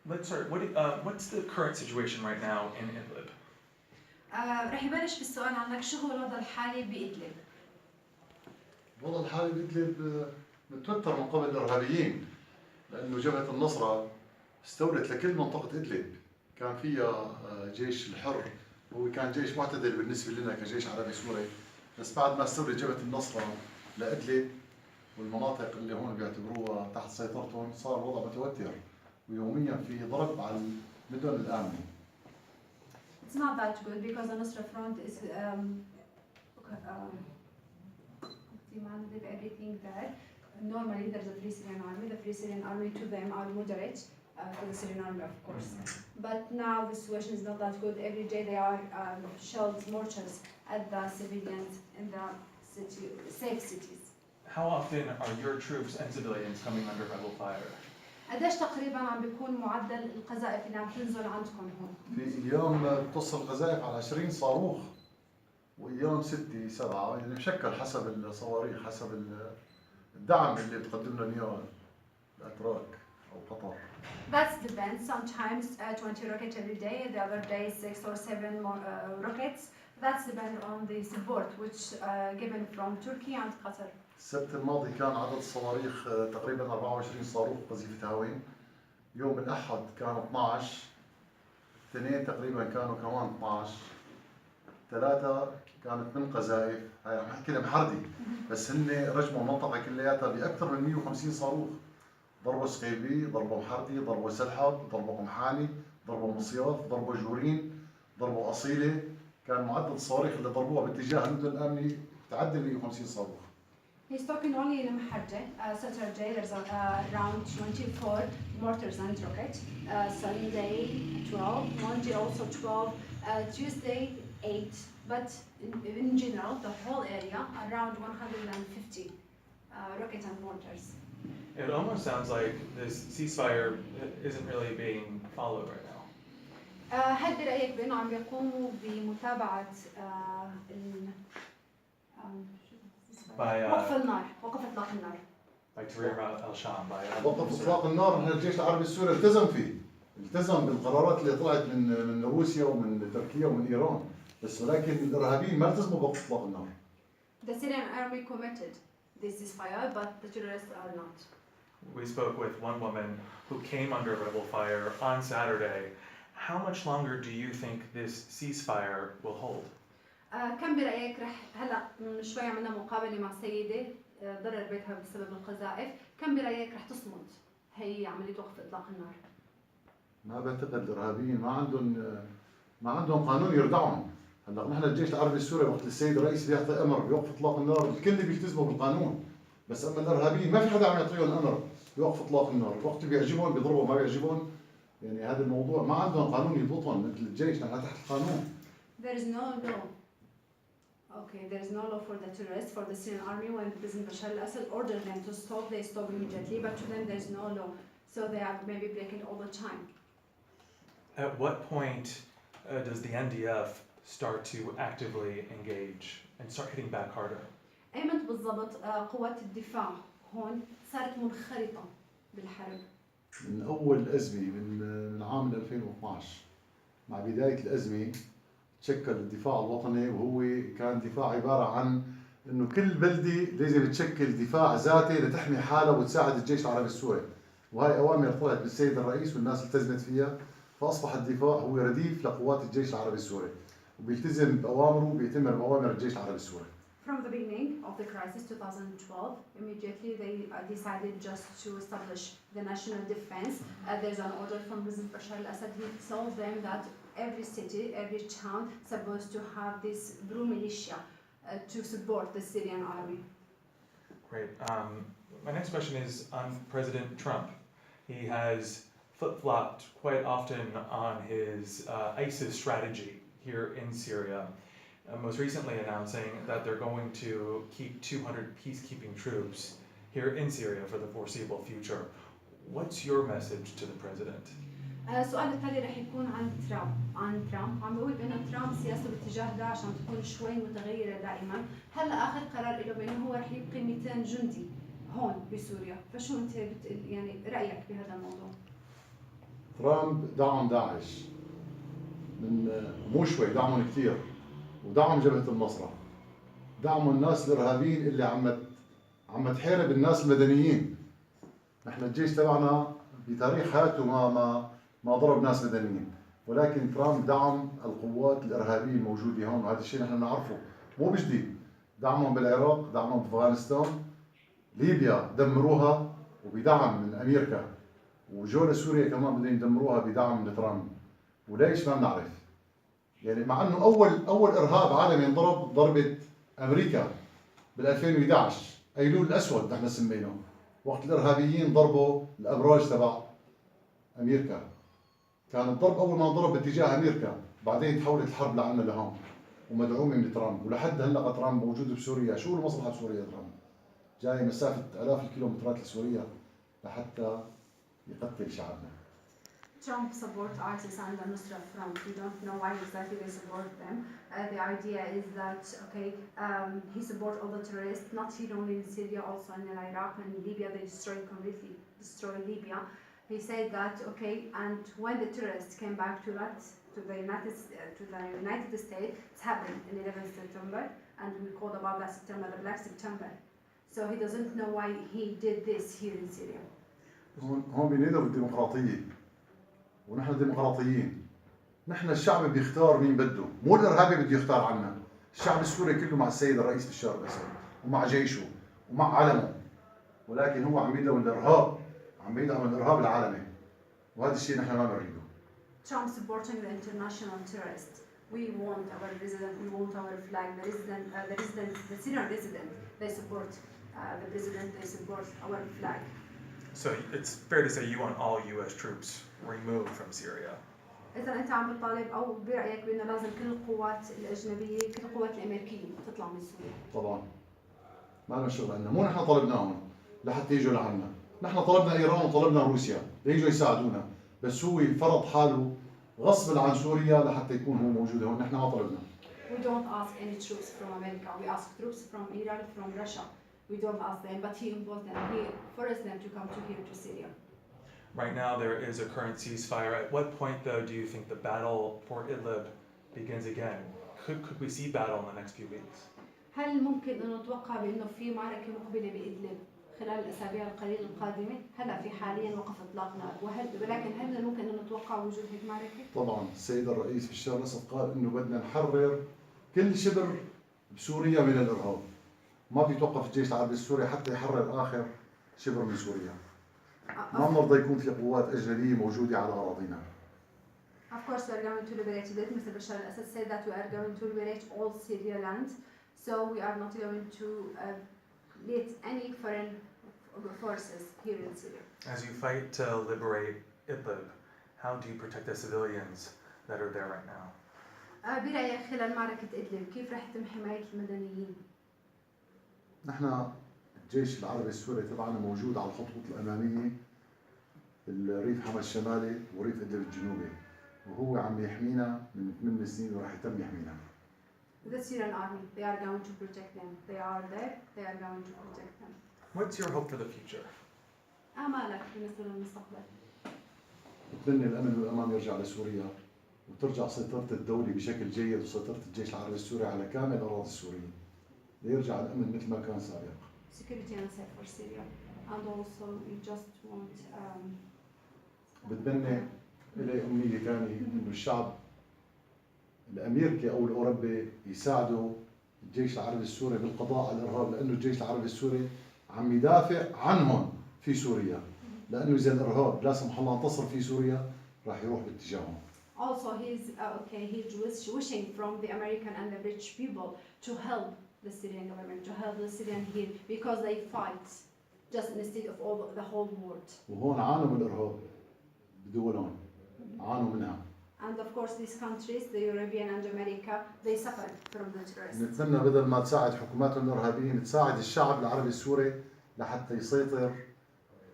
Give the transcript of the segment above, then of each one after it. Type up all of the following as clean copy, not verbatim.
Let's start. What's the current situation right now in Idlib? رح يبلش بالسؤال عنك شو هو الوضع الحالي بإدلب؟ الوضع الحالي بإدلب متوتر من قبل الإرهابيين، لأنه جبهة النصرة استولت لكل منطقة إدلب، كان فيها جيش الحر، هو كان جيش معتدل بالنسبة لنا كجيش عربي سوري، بس بعد ما استولت جبهة النصرة لإدلب والمناطق اللي هون بيعتبروها تحت سيطرتهم صار الوضع متوتر، ويوميا في ضرب على المدن الآمنة. It's not that good because the Nusra Front is demanded everything there. Normally there's a Free Syrian Army. The Free Syrian Army to them are moderate to the Syrian Army, of course. But now the situation is not that good. Every day they are shelled mortars at the civilians in the city, safe cities. How often are your troops and civilians coming under rebel fire? قديش تقريبا عم بيكون معدل القذائف اللي عم تنزل عندكم هون؟ في اليوم بتصل القذائف على 20 صاروخ، وايام 6 7 يعني بشكل حسب الصواريخ، حسب الدعم اللي بتقدم لنا اياه الاتراك او قطر. That depends. Sometimes 20 rockets every day. The other day 6 or 7 more rockets. That depends on the support which given from Turkey and Qatar. السبت الماضي كان عدد الصواريخ تقريبا 24 صاروخ قذيفة هاوين. يوم الأحد كانوا 12، اثنين تقريبا كانوا كمان 12، ثلاثة كانت 8 قذائف، هاي عم نحكي محردة، بس هن رجموا المنطقة كلياتها بأكثر من 150 صاروخ. ضربوا سقيبي، ضربوا محردة، ضربوا سلحب، ضربوا قمحاني، ضربوا مصياف، ضربوا جورين، ضربوا أصيلة. كان معدل الصواريخ اللي ضربوها باتجاه المدن الآمنة تعدى 150 صاروخ. He's talking only in محردة. Saturday there's around 24 mortars and rockets. Sunday 12, Monday also 12, Tuesday 8. But in general, the whole area around 150 rockets and mortars. It almost sounds like this ceasefire isn't really being followed right now. هل برأيك بأنه عم بيقوموا بمتابعة وقف النار، وقف إطلاق النار؟ وقف إطلاق النار نحن الجيش العربي السوري التزم فيه، التزم بالقرارات اللي طلعت من روسيا ومن تركيا ومن إيران، بس ولكن الإرهابيين ما التزموا بوقف إطلاق النار. The Syrian army committed this ceasefire, but the terrorists are not. We spoke with one woman who came under rebel fire on Saturday. How much longer do you think this ceasefire will hold? كم برأيك رح هلا من شوي عملنا مقابلة مع سيدة ضرر بيتها بسبب القذائف، كم برأيك رح تصمد هي عملية وقف إطلاق النار؟ ما بعتقد الإرهابيين ما عندهم قانون يردعهم. هلا نحن الجيش العربي السوري وقت السيد الرئيس بيعطي أمر بوقف إطلاق النار الكل بيلتزموا بالقانون، بس أما الإرهابيين ما في حدا عم يعطيهم أمر بوقف إطلاق النار، وقت بيعجبهم بيضربوا ما بيعجبهم، يعني هذا الموضوع ما عندهم قانون يضبطهم مثل الجيش، نحن تحت القانون. There is no law. Okay, there is no law for the terrorists, for the Syrian army. When President Bashar al-Assad ordered them to stop, they stop immediately, but to them there is no law, so they are maybe breaking all the time. At what point does the NDF start to actively engage and start hitting back harder? أيمت بالضبط قوات الدفاع هون صارت منخرطة بالحرب. من أول الأزمة من عام 2012 مع بداية الأزمة تشكل الدفاع الوطني، وهو كان دفاع عبارة عن إنه كل بلدة لازم تشكل دفاع ذاتي لتحمي حالها وتساعد الجيش العربي السوري، وهي أوامر طلعت بالسيد الرئيس والناس التزمت فيها، فأصبح الدفاع هو رديف لقوات الجيش العربي السوري وبيلتزم بأوامره وبيتمر بأوامر الجيش العربي السوري. From the beginning of the crisis 2012, immediately they decided just to establish the national defense. There's an order from President Bashar al-Assad. He told them that every city, every town supposed to have this Bru militia to support the Syrian army. Great. My next question is on President Trump. He has flip-flopped quite often on his ISIS strategy here in Syria. Most recently announcing that they're going to keep 200 peacekeeping troops here in Syria for the foreseeable future. What's your message to the president? السؤال التالي رح يكون عن ترامب. عم بقول بأنه ترامب سياسته باتجاه داعش عم تكون شوي متغيرة دائما. هلا آخر قرار له بأنه هو رح يبقي 200 جندي هون بسوريا، فشو أنت يعني رأيك بهذا الموضوع؟ ترامب دعم داعش من مو شوي، دعمهم كثير، ودعم جبهة النصرة، دعموا الناس الإرهابيين اللي عم تحارب الناس المدنيين. نحن الجيش تبعنا بتاريخ حياته ما ضرب ناس مدنيين، ولكن ترامب دعم القوات الإرهابية الموجودة هون، وهذا الشيء نحن نعرفه مو بجديد. دعمهم بالعراق، دعمهم بأفغانستان، ليبيا دمروها وبدعم من أمريكا، وجو لسوريا كمان بدهم يدمروها بدعم من ترامب. وليش ما بنعرف؟ يعني مع انه اول ارهاب عالمي انضرب ضربه امريكا بال 2011 ايلول الاسود نحن سميناه، وقت الارهابيين ضربوا الابراج تبع امريكا. كان الضرب اول ما انضرب باتجاه امريكا، بعدين تحولت الحرب لعنا لهون ومدعومه من ترامب، ولحد هلا ترامب موجود بسوريا. شو المصلحه بسوريا ترامب؟ جاي مسافه الاف الكيلومترات لسوريا لحتى يقتل شعبنا. Trump support ISIS and al-Nusra Front. We don't know why exactly they support them. The idea is that, okay, he supports all the terrorists, not here only in Syria, also in Iraq and Libya. They completely destroyed Libya. He said that, okay, and when the terrorists came back to the United States, it happened in 11th September, and we called about that September the Black September. So he doesn't know why he did this here in Syria. هون بينادوا بالديمقراطية، ونحن ديمقراطيين. نحن الشعب بيختار مين بده، مو الارهابي بده يختار عنا. الشعب السوري كله مع السيد الرئيس بشار الاسد ومع جيشه ومع علمه، ولكن هو عم يدعم الارهاب، عم يدعم الارهاب العالمي، وهذا الشيء نحن ما بنريده. Trump supporting the international terrorists. We want our president, we want our flag. The Syrian resident, they support the president, they support our flag. So it's fair to say you want all U.S. troops removed from Syria. إذا أنت عم بتطالب أو برأيك بأنه لازم كل القوات الأجنبية، كل القوات الأمريكية تطلع من سوريا؟ طبعا. ما لنا شغل عنا، مو نحن طلبناهم لحتى يجوا لعنا، نحن طلبنا إيران وطلبنا روسيا ليجوا يساعدونا، بس هو فرض حاله غصب عن سوريا لحتى يكون هو موجود هون، نحن ما طلبنا. We don't ask any troops from America. We ask troops from Iran, from Russia. We don't ask them, but he imposed them. He forced them to come to here to Syria. Right now there is a current ceasefire. At what point though do you think the battle for Idlib begins again? Could we see battle in the next few weeks? هل ممكن أن نتوقع بأنه في معركة مقبلة بإدلب خلال الأسابيع القليلة القادمة؟ هلا في حاليا وقف إطلاق نار، ولكن هل من الممكن أن نتوقع وجود هيك معركة؟ طبعا السيد الرئيس بشار الأسد قال إنه بدنا نحرر كل شبر بسوريا من الإرهاب. ما بيتوقف الجيش العربي السوري حتى يحرر آخر شبر من سوريا. ما بنرضى يكون في قوات أجنبية موجودة على أراضينا. Of course, we are going to liberate it. Mr. Bashar al-Assad said that we are going to liberate all Syria land, so we are not going to let any foreign forces here in Syria. As you fight to liberate Idlib, how do you protect the civilians that are there right now? برأيك خلال معركة إدلب كيف رح يتم حماية المدنيين؟ نحن الجيش العربي السوري تبعنا موجود على الخطوط الأمامية، الريف حما الشمالي وريف إدلب الجنوبي، وهو عم يحمينا من 8 سنين وراح يتم يحمينا. The Syrian army, they are going to protect them. They are there, they are going to protect them. What's your hope for the future? آمالك بالنسبة للمستقبل؟ بتمنى الأمن والأمان يرجع لسوريا، وترجع سيطرة الدولة بشكل جيد وسيطرة الجيش العربي السوري على كامل الأراضي السورية، ليرجع الأمن مثل ما كان سابقا. Security and safe for Syria, and also we just want. بتمنى إلي أمنية ثانية إنه الشعب الأمريكي أو الأوروبي يساعدوا الجيش العربي السوري بالقضاء على الإرهاب، لأنه الجيش العربي السوري عم يدافع عنهم في سوريا، لأنه إذا الإرهاب لا سمح الله انتصر في سوريا راح يروح باتجاههم. Also, he's wishing from the American and the British people to help the Syrian government, to help the Syrian here, because they fight just instead of all the whole world. وهون عانوا من الإرهاب بدولهم، عانوا منها. And of course, these countries, the European and America, they suffered from the terrorists. نتمنى بدل ما تساعد حكوماتهم الإرهابيين تساعد الشعب العربي السوري لحتى يسيطر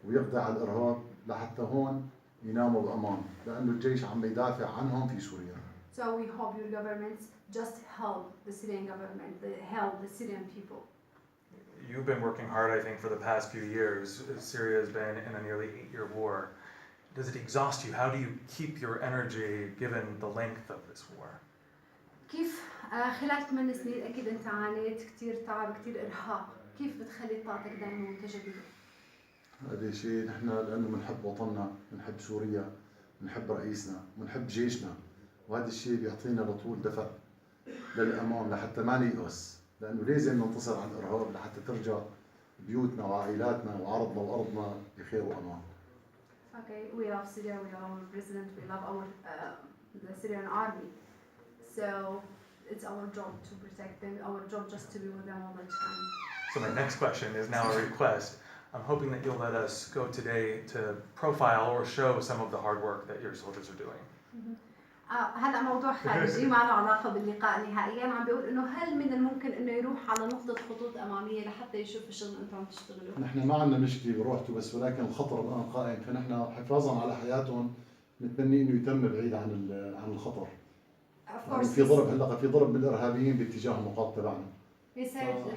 ويقضي على الإرهاب، لحتى هون يناموا بأمان، لأنه الجيش عم يدافع عنهم في سوريا. So we hope your governments just help the Syrian government, help the Syrian people. you've been working hard, I think, for the past few years. Syria has been in a nearly 8-year war. Does it exhaust you? How do you keep your energy given the length of this war? كيف خلال 8 سنين أكيد أنت عانيت كتير تعب كتير إرهاق، كيف بتخلي طاقتك دائما متجددة؟ هذا شيء نحن لأنه بنحب وطننا، بنحب سوريا، بنحب رئيسنا، بنحب جيشنا، وهذا الشيء بيعطينا لطول دفع للأمام لحتى ما نيأس، لأنه لازم ننتصر على الإرهاب لحتى ترجع بيوتنا وعائلاتنا وعرضنا وأرضنا بخير وأمان. Okay, we love Syria, we love our president, we love our the Syrian army. So it's our job to protect them, our job just to be with them all the time. So my next question is now a request. I'm hoping that you'll let us go today to profile or show some of the hard work that your soldiers are doing. هلا موضوع خارجي ما له علاقة باللقاء نهائيا، عم بيقول إنه هل من الممكن إنه يروح على نقطة خطوط أمامية لحتى يشوف الشغل اللي أنتم عم تشتغلوه؟ نحن ما عندنا مشكلة بروحته بس ولكن الخطر الآن قائم، فنحن حفاظا على حياتهم نتمنى إنه يتم بعيد عن الخطر. يعني في ضرب هلا في ضرب من الإرهابيين باتجاه النقاط تبعنا.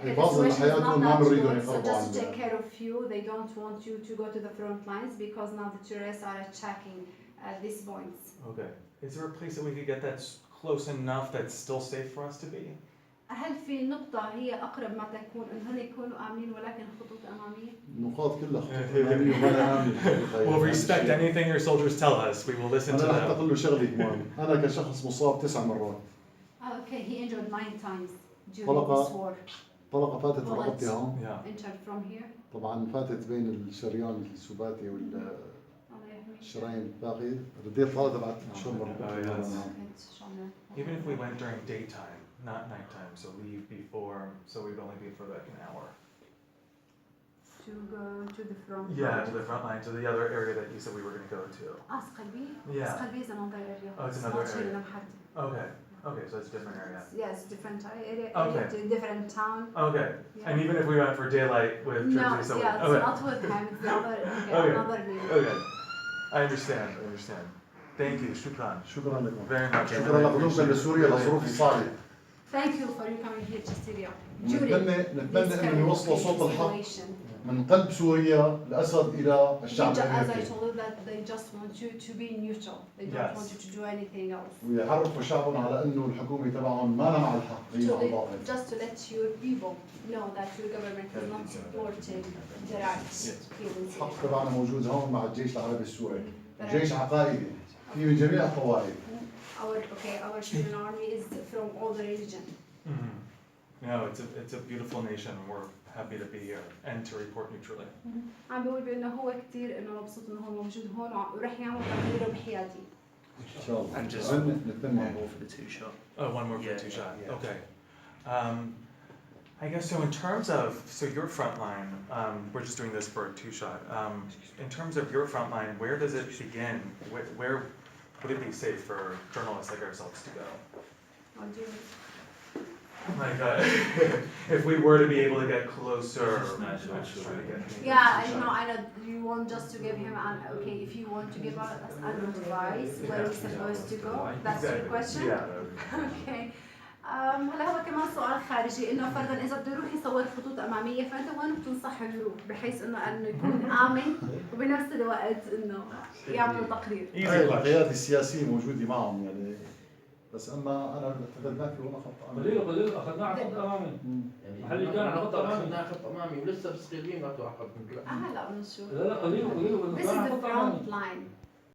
حفاظا لحياتهم ما بنريدهم يقربوا عن. So just to take care of you, they don't want you to go to the front lines because now the terrorists are attacking these points. Okay. Is there a place that we could get that's close enough that's still safe for us to be? هل في نقطة هي أقرب ما تكون إن هن يكونوا آمنين ولكن خطوط أمامية؟ النقاط كلها خطوط أمامية ولا آمنة. We'll respect anything your soldiers tell us. We will listen to them. أنا رح أقول له شغلة كمان. أنا كشخص مصاب 9 مرات. Okay, he injured 9 times during this war. طلقة فاتت رقبتي هون. Injured from here. طبعا فاتت بين الشريان السباتي والشرايين الباقي. رديت طالت بعد شهور مرة. Even if we went during daytime, not nighttime, so leave before, so we'd only be for like an hour. To go to the front. Yeah, to the front line, to the other area that you said we were going to go to. Asqalbi? Yeah. Asqalbi is another area. Oh, it's another area. Okay. Okay, so it's a different area. Yes, different area. Okay. Different town. Okay. Yeah. And even if we went for daylight with No, so yeah, it's okay. not with him. It's the other. Okay. Another area. Okay. I understand. Thank you. Shukran. شكرا لكم. Very much. شكرا لقدومكم لسوريا للظروف الصعبة. Thank you for you coming here to Syria. نتمنى انه يوصلوا صوت الحق من قلب سوريا لأسد إلى الشعب الأمريكي. As I told you that they just want you to be neutral. They don't want you to do anything else. ويحركوا شعبهم على انه الحكومة تبعهم ما مع الحق هي مع الباطل. Just to let your people know that your government is not supporting the rights. الحق تبعنا موجود هون مع الجيش العربي السوري. جيش عقائدي في من جميع الطوائف. Our Syrian army is from all the region. No, it's a beautiful nation. We're happy to be here and to report neutrally. عم بقول بأنه هو كتير إنه مبسوط إنه هو موجود هون ورح يعمل تغييره بحياتي. إن شاء الله. And just نتمنى. one more for the 2 shot. Oh, one more for Yeah, the 2 shot. yeah. Okay. I guess so. In terms of your front line, we're just doing this for a 2 shot. In terms of your front line, where does it begin? Where would it be safe for journalists like ourselves to go? Like, if we were to be able to get closer, Yeah, I know. You want just to give him an okay. If you want to give us an advice where we're supposed to go, that's your question. Yeah. Okay. هلا هو كمان سؤال خارجي انه فرضا اذا بده يروح يصور خطوط اماميه فانت وين بتنصح يروح بحيث انه يكون امن وبنفس الوقت انه يعمل تقرير. القيادة السياسية موجودة معهم يعني بس اما انا اخذناه في ولا خط امامي. قليل اخذناه على خط امامي. محلي كان على خط امامي. اخذناه خط امامي ولسه صغيرين ما توقفنا. هلا بنشوف. لا قليل This is the front line.